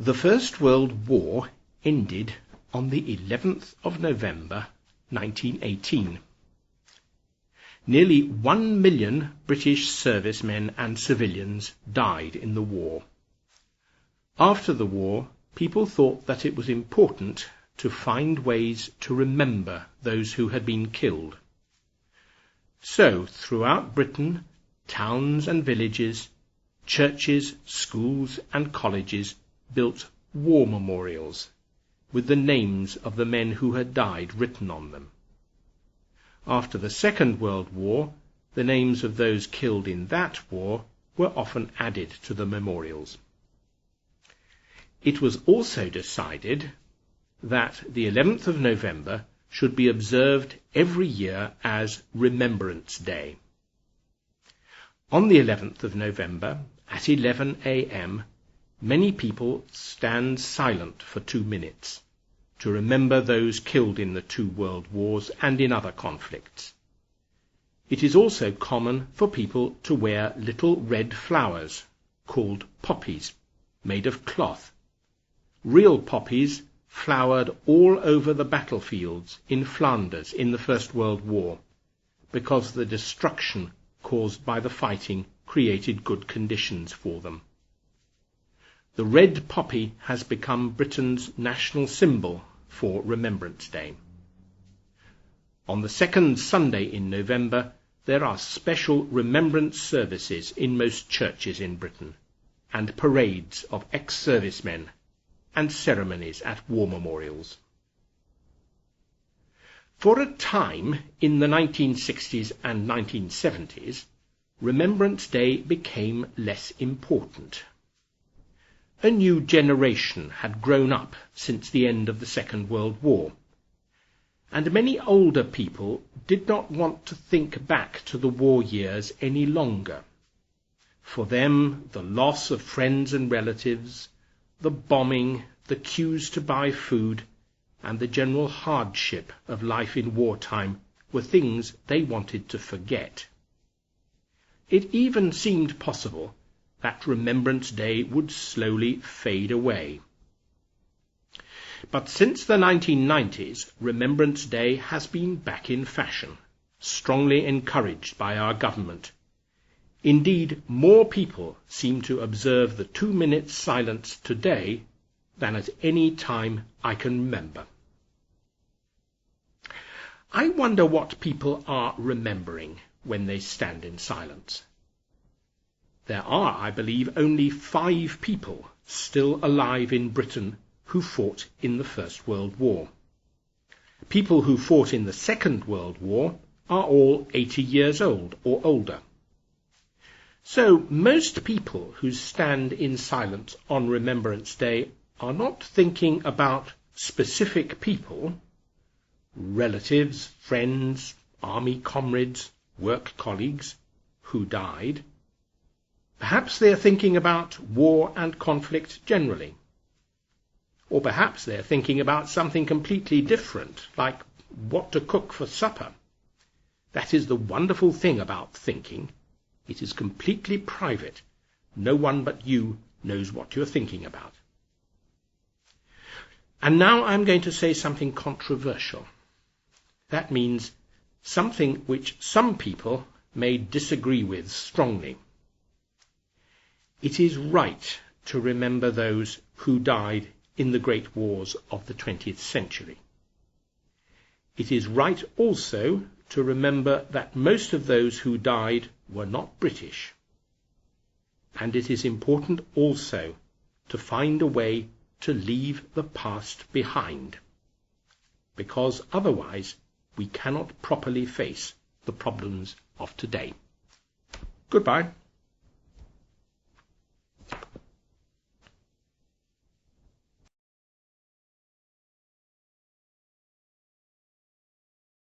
The First World War ended on the 11th of November 1918. Nearly 1 million British servicemen and civilians died in the war. After the war, people thought that it was important to find ways to remember those who had been killed. So, throughout Britain, towns and villages, churches, schools and colleges built war memorials with the names of the men who had died written on them. After the Second World War, the names of those killed in that war were often added to the memorials. It was also decided that the 11th of November should be observed every year as Remembrance Day. On the 11th of November, at 11 a.m., many people stand silent for 2 minutes to remember those killed in the 2 world wars and in other conflicts. It is also common for people to wear little red flowers, called poppies, made of cloth. Real poppies flowered all over the battlefields in Flanders in the First World War, because the destruction caused by the fighting created good conditions for them. The red poppy has become Britain's national symbol for Remembrance Day. On the second Sunday in November, there are special remembrance services in most churches in Britain, and parades of ex-servicemen, and ceremonies at war memorials. For a time in the 1960s and 1970s, Remembrance Day became less important. A new generation had grown up since the end of the Second World War, and many older people did not want to think back to the war years any longer. For them, the loss of friends and relatives, the bombing, the queues to buy food, and the general hardship of life in wartime were things they wanted to forget. It even seemed possible that Remembrance Day would slowly fade away. But since the 1990s, Remembrance Day has been back in fashion, strongly encouraged by our government. Indeed, more people seem to observe the 2 minutes silence today than at any time I can remember. I wonder what people are remembering when they stand in silence. There are, I believe, only 5 people still alive in Britain who fought in the First World War. People who fought in the Second World War are all 80 years old or older. So most people who stand in silence on Remembrance Day are not thinking about specific people, relatives, friends, army comrades, work colleagues, who died. Perhaps they are thinking about war and conflict generally. Or perhaps they are thinking about something completely different, like what to cook for supper. That is the wonderful thing about thinking. It is completely private. No one but you knows what you're thinking about. And now I'm going to say something controversial. That means something which some people may disagree with strongly. It is right to remember those who died in the great wars of the 20th century. It is right also to remember that most of those who died were not British. And it is important also to find a way to leave the past behind, because otherwise we cannot properly face the problems of today. Goodbye.